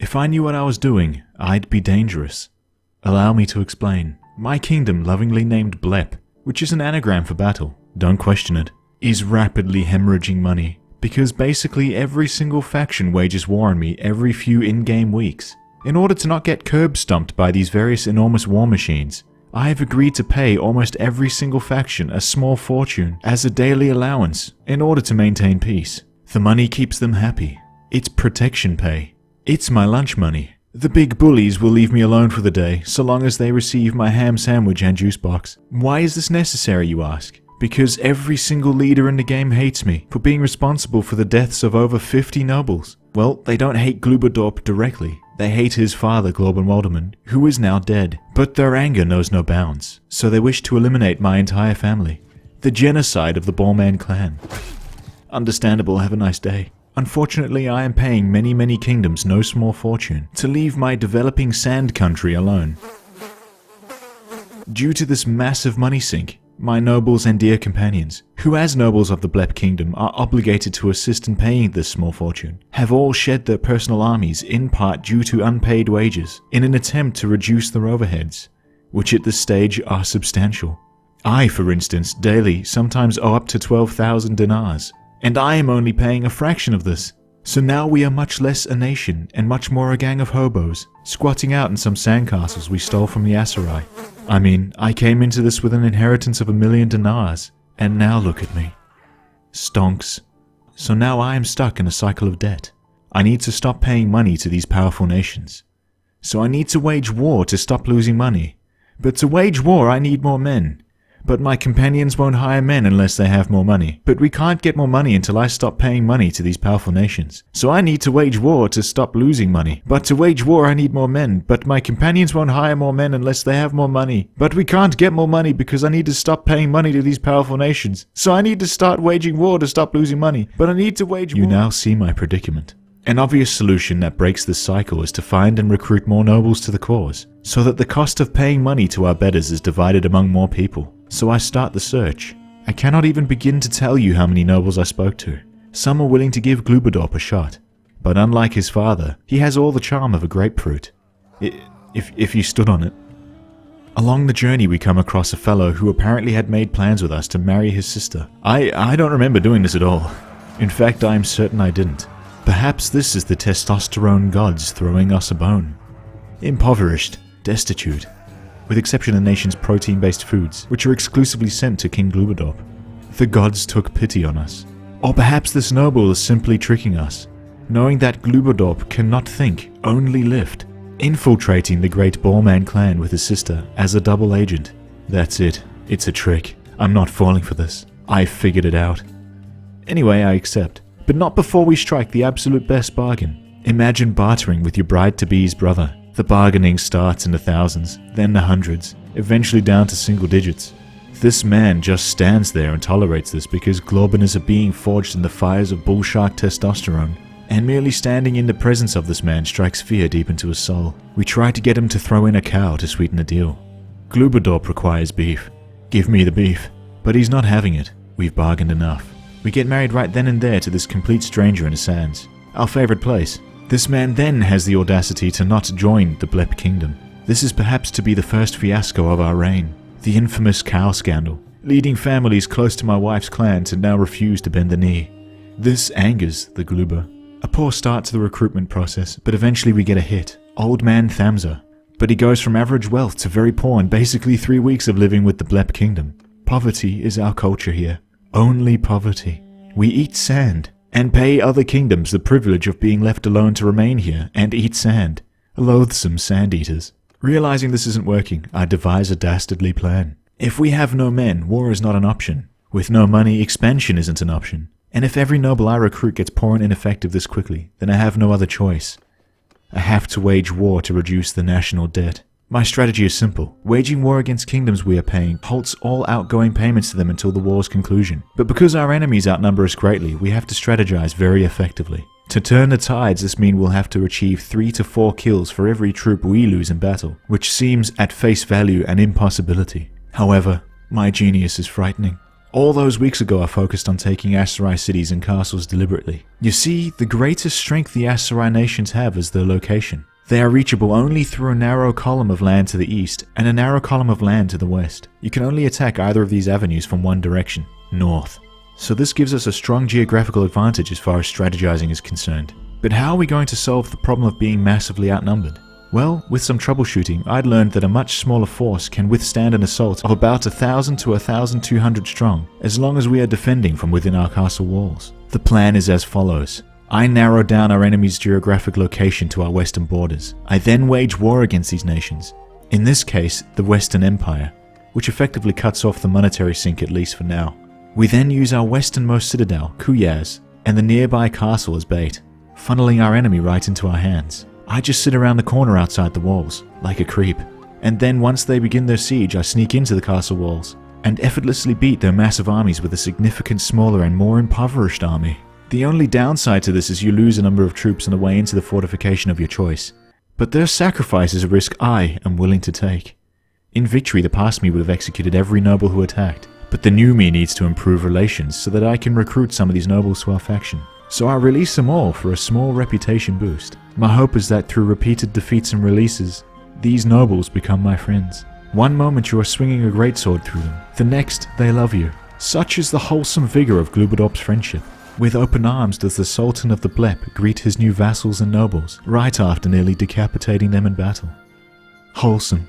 If I knew what I was doing, I'd be dangerous. Allow me to explain. My kingdom, lovingly named Blep, which is an anagram for battle, don't question it, is rapidly hemorrhaging money, because basically every single faction wages war on me every few in-game weeks. In order to not get curb-stomped by these various enormous war machines, I have agreed to pay almost every single faction a small fortune as a daily allowance in order to maintain peace. The money keeps them happy. It's protection pay. It's my lunch money. The big bullies will leave me alone for the day, so long as they receive my ham sandwich and juice box. Why is this necessary, you ask? Because every single leader in the game hates me for being responsible for the deaths of over 50 nobles. Well, they don't hate Glubadorp directly. They hate his father, Glorben Walderman, who is now dead. But their anger knows no bounds, so they wish to eliminate my entire family. The genocide of the Ballman clan. Understandable, have a nice day. Unfortunately, I am paying many kingdoms no small fortune to leave my developing sand country alone. Due to this massive money sink, my nobles and dear companions, who as nobles of the Blep Kingdom are obligated to assist in paying this small fortune, have all shed their personal armies in part due to unpaid wages in an attempt to reduce their overheads, which at this stage are substantial. I, for instance, daily sometimes owe up to 12,000 dinars, and I am only paying a fraction of this. So now we are much less a nation and much more a gang of hobos, squatting out in some sandcastles we stole from the Aserai. I mean, I came into this with an inheritance of 1,000,000 dinars, and now look at me. Stonks. So now I am stuck in a cycle of debt. I need to stop paying money to these powerful nations. So I need to wage war to stop losing money. But to wage war I need more men. But my companions won't hire men unless they have more money. But we can't get more money until I stop paying money to these powerful nations. So I need to wage war to stop losing money. But to wage war I need more men. But my companions won't hire more men unless they have more money. But we can't get more money because I need to stop paying money to these powerful nations. So I need to start waging war to stop losing money. But I need to wage war. You now see my predicament. An obvious solution that breaks this cycle is to find and recruit more nobles to the cause, so that the cost of paying money to our betters is divided among more people. So I start the search. I cannot even begin to tell you how many nobles I spoke to. Some are willing to give Glubadorp a shot, but unlike his father, he has all the charm of a grapefruit. If you stood on it. Along the journey we come across a fellow who apparently had made plans with us to marry his sister. I don't remember doing this at all. In fact, I am certain I didn't. Perhaps this is the testosterone gods throwing us a bone. Impoverished, destitute, with exception of the nation's protein-based foods, which are exclusively sent to King Glubadorp. The gods took pity on us. Or perhaps this noble is simply tricking us, knowing that Glubadorp cannot think, only lift, infiltrating the great Ballman clan with his sister as a double agent. That's it. It's a trick. I'm not falling for this. I figured it out. Anyway, I accept. But not before we strike the absolute best bargain. Imagine bartering with your bride-to-be's brother. The bargaining starts in the thousands, then the hundreds, eventually down to single digits. This man just stands there and tolerates this because Glorben is a being forged in the fires of bullshark testosterone, and merely standing in the presence of this man strikes fear deep into his soul. We try to get him to throw in a cow to sweeten the deal. Glubadorp requires beef. Give me the beef. But he's not having it. We've bargained enough. We get married right then and there to this complete stranger in the sands. Our favorite place. This man then has the audacity to not join the Blep Kingdom. This is perhaps to be the first fiasco of our reign. The infamous cow scandal, leading families close to my wife's clan to now refuse to bend the knee. This angers the Gluber. A poor start to the recruitment process, but eventually we get a hit. Old man Thamza. But he goes from average wealth to very poor in basically 3 weeks of living with the Blep Kingdom. Poverty is our culture here. Only poverty. We eat sand, and pay other kingdoms the privilege of being left alone to remain here and eat sand. Loathsome sand-eaters. Realizing this isn't working, I devise a dastardly plan. If we have no men, war is not an option. With no money, expansion isn't an option. And if every noble I recruit gets poor and ineffective this quickly, then I have no other choice. I have to wage war to reduce the national debt. My strategy is simple. Waging war against kingdoms we are paying halts all outgoing payments to them until the war's conclusion. But because our enemies outnumber us greatly, we have to strategize very effectively. To turn the tides, this means we'll have to achieve 3 to 4 kills for every troop we lose in battle, which seems at face value an impossibility. However, my genius is frightening. All those weeks ago I focused on taking Aserai cities and castles deliberately. You see, the greatest strength the Aserai nations have is their location. They are reachable only through a narrow column of land to the east and a narrow column of land to the west. You can only attack either of these avenues from one direction, north. So this gives us a strong geographical advantage as far as strategizing is concerned. But how are we going to solve the problem of being massively outnumbered? Well, with some troubleshooting, I'd learned that a much smaller force can withstand an assault of about 1,000 to 1,200 strong, as long as we are defending from within our castle walls. The plan is as follows. I narrow down our enemy's geographic location to our western borders. I then wage war against these nations. In this case, the Western Empire, which effectively cuts off the monetary sink at least for now. We then use our westernmost citadel, Kuyaz, and the nearby castle as bait, funneling our enemy right into our hands. I just sit around the corner outside the walls, like a creep, and then once they begin their siege I sneak into the castle walls, and effortlessly beat their massive armies with a significant smaller and more impoverished army. The only downside to this is you lose a number of troops on the way into the fortification of your choice, but their sacrifice is a risk I am willing to take. In victory, the past me would have executed every noble who attacked, but the new me needs to improve relations so that I can recruit some of these nobles to our faction. So I release them all for a small reputation boost. My hope is that through repeated defeats and releases, these nobles become my friends. One moment you are swinging a greatsword through them, the next they love you. Such is the wholesome vigor of Glubadorp's friendship. With open arms does the Sultan of the Blep greet his new vassals and nobles, right after nearly decapitating them in battle. Wholesome.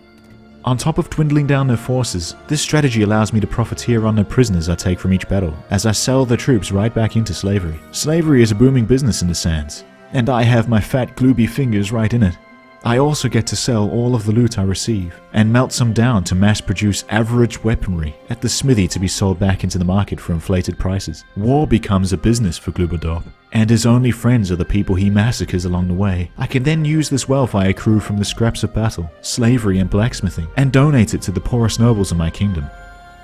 On top of dwindling down their forces, this strategy allows me to profiteer on the prisoners I take from each battle, as I sell their troops right back into slavery. Slavery is a booming business in the Sands, and I have my fat glooby fingers right in it. I also get to sell all of the loot I receive, and melt some down to mass-produce average weaponry at the smithy to be sold back into the market for inflated prices. War becomes a business for Glubadorp, and his only friends are the people he massacres along the way. I can then use this wealth I accrue from the scraps of battle, slavery and blacksmithing, and donate it to the poorest nobles in my kingdom.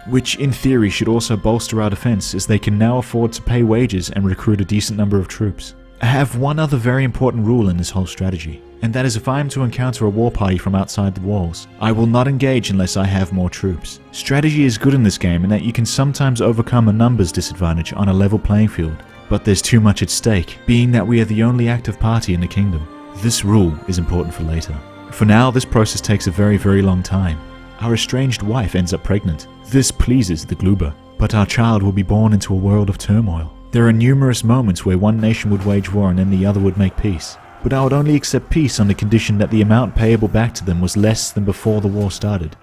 Which in theory should also bolster our defense, as they can now afford to pay wages and recruit a decent number of troops. I have one other very important rule in this whole strategy, and that is if I am to encounter a war party from outside the walls, I will not engage unless I have more troops. Strategy is good in this game in that you can sometimes overcome a numbers disadvantage on a level playing field, but there's too much at stake, being that we are the only active party in the kingdom. This rule is important for later. For now, this process takes a very, very long time. Our estranged wife ends up pregnant. This pleases the Gluba, but our child will be born into a world of turmoil. There are numerous moments where one nation would wage war and then the other would make peace, but I would only accept peace on the condition that the amount payable back to them was less than before the war started.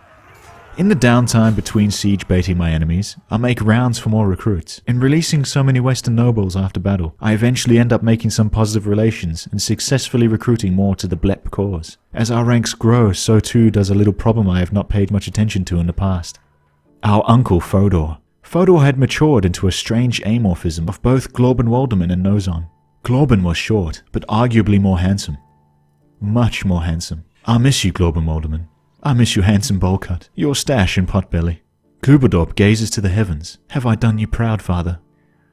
In the downtime between siege baiting my enemies, I make rounds for more recruits. In releasing so many western nobles after battle, I eventually end up making some positive relations and successfully recruiting more to the Blep cause. As our ranks grow, so too does a little problem I have not paid much attention to in the past. Our uncle Fodor. Fodor had matured into a strange amorphism of both Glorben Walderman and Nozon. Glorben was short, but arguably more handsome. Much more handsome. I miss you, Glorben Walderman. I miss you, handsome bowlcut, your stash and potbelly. Glubadorp gazes to the heavens. Have I done you proud, father?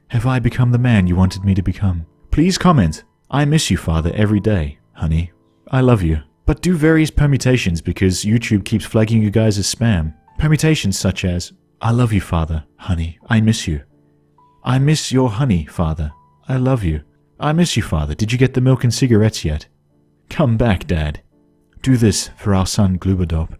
Have I become the man you wanted me to become? Please comment. I miss you, father, every day, honey. I love you. But do various permutations because YouTube keeps flagging you guys as spam. Permutations such as, I love you, father, honey, I miss you. I miss your honey, father. I love you. I miss you, father. Did you get the milk and cigarettes yet? Come back, Dad. Do this for our son Glubadorp.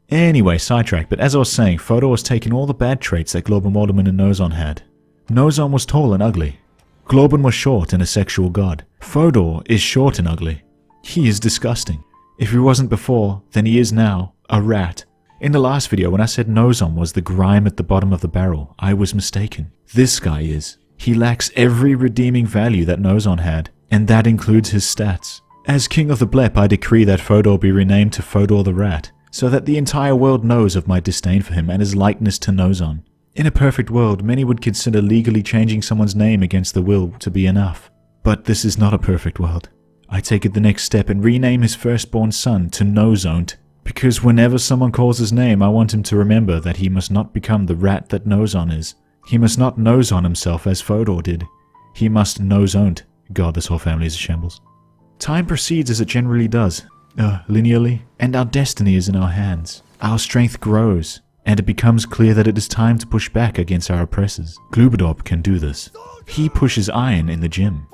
Anyway, sidetrack, but as I was saying, Fodor was taking all the bad traits that Glorben Walderman and Nozon had. Nozon was tall and ugly. Glorben was short and a sexual god. Fodor is short and ugly. He is disgusting. If he wasn't before, then he is now a rat. In the last video, when I said Nozon was the grime at the bottom of the barrel, I was mistaken. This guy is. He lacks every redeeming value that Nozon had, and that includes his stats. As King of the Blep, I decree that Fodor be renamed to Fodor the Rat, so that the entire world knows of my disdain for him and his likeness to Nozon. In a perfect world, many would consider legally changing someone's name against their will to be enough. But this is not a perfect world. I take it the next step and rename his firstborn son to Nozont, because whenever someone calls his name, I want him to remember that he must not become the rat that Nozon is. He must not Nozon himself as Fodor did. He must Nozont. God, this whole family is a shambles. Time proceeds as it generally does, linearly, and our destiny is in our hands. Our strength grows. and it becomes clear that it is time to push back against our oppressors. Glubadorp can do this. He pushes iron in the gym.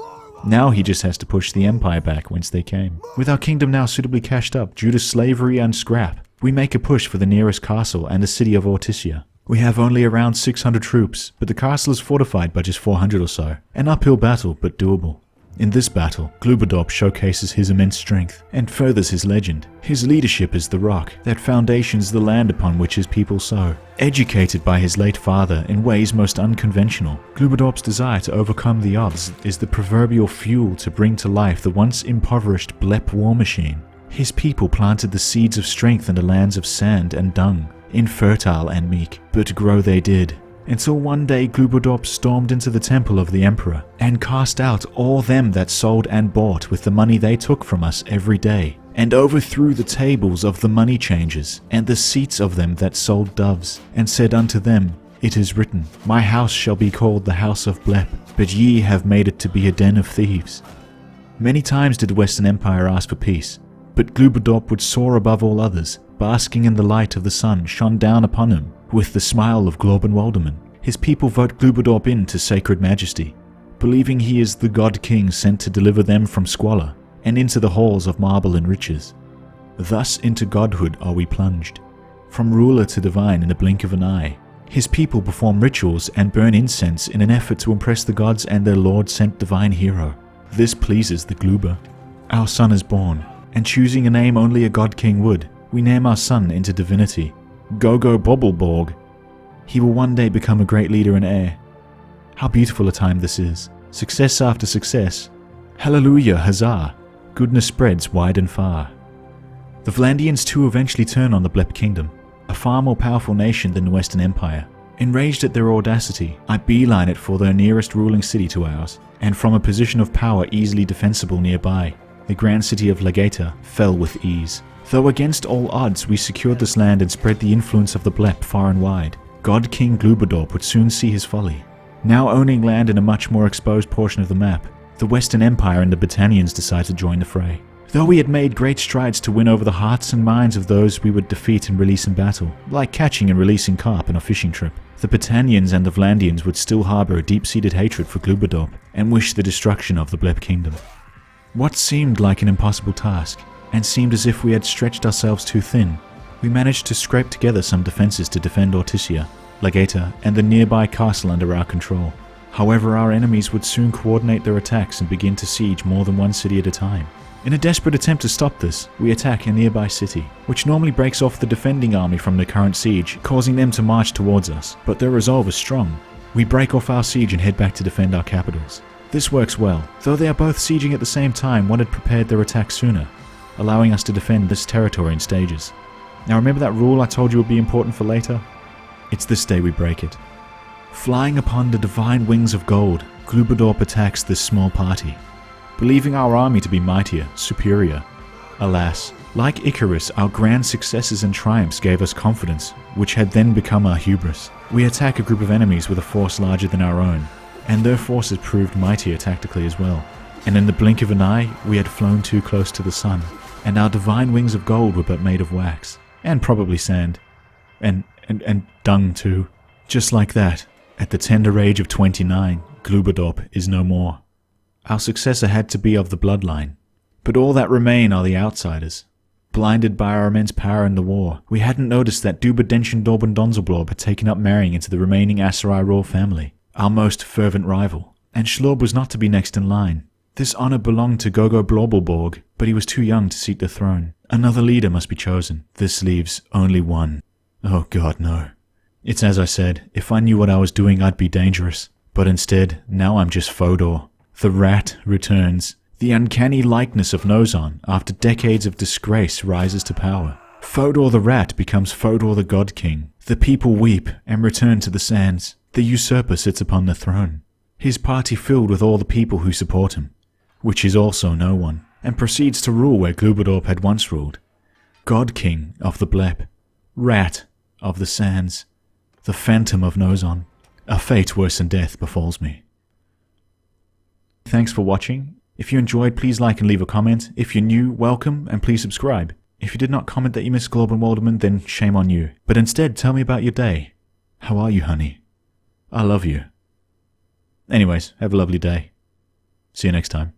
Now he just has to push the Empire back whence they came. With our kingdom now suitably cashed up due to slavery and scrap, we make a push for the nearest castle and the city of Ortisia. We have only around 600 troops, but the castle is fortified by just 400 or so. An uphill battle, but doable. In this battle, Glubadorp showcases his immense strength and furthers his legend. His leadership is the rock that foundations the land upon which his people sow. Educated by his late father in ways most unconventional, Glubadorp's desire to overcome the odds is the proverbial fuel to bring to life the once impoverished Blep war machine. His people planted the seeds of strength in the lands of sand and dung, infertile and meek, but grow they did. Until one day Glubadorp stormed into the temple of the emperor and cast out all them that sold and bought with the money they took from us every day, and overthrew the tables of the money changers and the seats of them that sold doves, and said unto them, It is written, My house shall be called the house of Blep, but ye have made it to be a den of thieves. Many times did the Western Empire ask for peace, but Glubadorp would soar above all others, basking in the light of the sun shone down upon him with the smile of Glorben Walderman. His people vote Glubadorp in to sacred majesty, believing he is the god king sent to deliver them from squalor and into the halls of marble and riches. Thus into godhood are we plunged, from ruler to divine in the blink of an eye. His people perform rituals and burn incense in an effort to impress the gods and their lord-sent divine hero. This pleases the Gluber. Our son is born, and choosing a name only a god king would, we name our son into divinity. Gogo Bobbleborg. He will one day become a great leader and heir. How beautiful a time this is. Success after success. Hallelujah, huzzah. Goodness spreads wide and far. The Vlandians too eventually turn on the Blep Kingdom, a far more powerful nation than the Western Empire. Enraged at their audacity, I beeline it for their nearest ruling city to ours, and from a position of power easily defensible nearby, the grand city of Legata fell with ease. Though against all odds we secured this land and spread the influence of the Blep far and wide, God King Glubadorp would soon see his folly. Now owning land in a much more exposed portion of the map, the Western Empire and the Battanians decide to join the fray. Though we had made great strides to win over the hearts and minds of those we would defeat and release in battle, like catching and releasing carp on a fishing trip, the Battanians and the Vlandians would still harbour a deep-seated hatred for Glubadorp and wish the destruction of the Blep Kingdom. What seemed like an impossible task, and seemed as if we had stretched ourselves too thin, we managed to scrape together some defences to defend Ortisia, Legata, and the nearby castle under our control. However, our enemies would soon coordinate their attacks and begin to siege more than one city at a time. In a desperate attempt to stop this, we attack a nearby city, which normally breaks off the defending army from the current siege, causing them to march towards us, but their resolve is strong. We break off our siege and head back to defend our capitals. This works well, though they are both sieging at the same time. One had prepared their attack sooner, allowing us to defend this territory in stages. Now remember that rule I told you would be important for later? It's this day we break it. Flying upon the divine wings of gold, Glubadorp attacks this small party, believing our army to be mightier, superior. Alas, like Icarus, our grand successes and triumphs gave us confidence, which had then become our hubris. We attack a group of enemies with a force larger than our own, and their forces proved mightier tactically as well. And in the blink of an eye, we had flown too close to the sun, and our divine wings of gold were but made of wax, and probably sand, and dung too. Just like that, at the tender age of 29, Glubadorp is no more. Our successor had to be of the bloodline, but all that remain are the outsiders. Blinded by our immense power in the war, we hadn't noticed that Dubadenshin Dorban Donzelblorb had taken up marrying into the remaining Aserai royal family, our most fervent rival, and Schlorb was not to be next in line. This honour belonged to Gogo Blorbelborg, but he was too young to seat the throne. Another leader must be chosen. This leaves only one. Oh god, no. It's as I said, if I knew what I was doing I'd be dangerous. But instead, now I'm just Fodor. The rat returns. The uncanny likeness of Nozon, after decades of disgrace, rises to power. Fodor the rat becomes Fodor the God King. The people weep and return to the sands. The usurper sits upon the throne. His party filled with all the people who support him, which is also no one, and proceeds to rule where Glubadorp had once ruled. God King of the Blep, Rat of the Sands, the Phantom of Nozon. A fate worse than death befalls me. Thanks for watching. If you enjoyed, please like and leave a comment. If you're new, welcome, and please subscribe. If you did not comment that you miss Glorben Walderman, then shame on you. But instead, tell me about your day. How are you, honey? I love you. Anyways, have a lovely day. See you next time.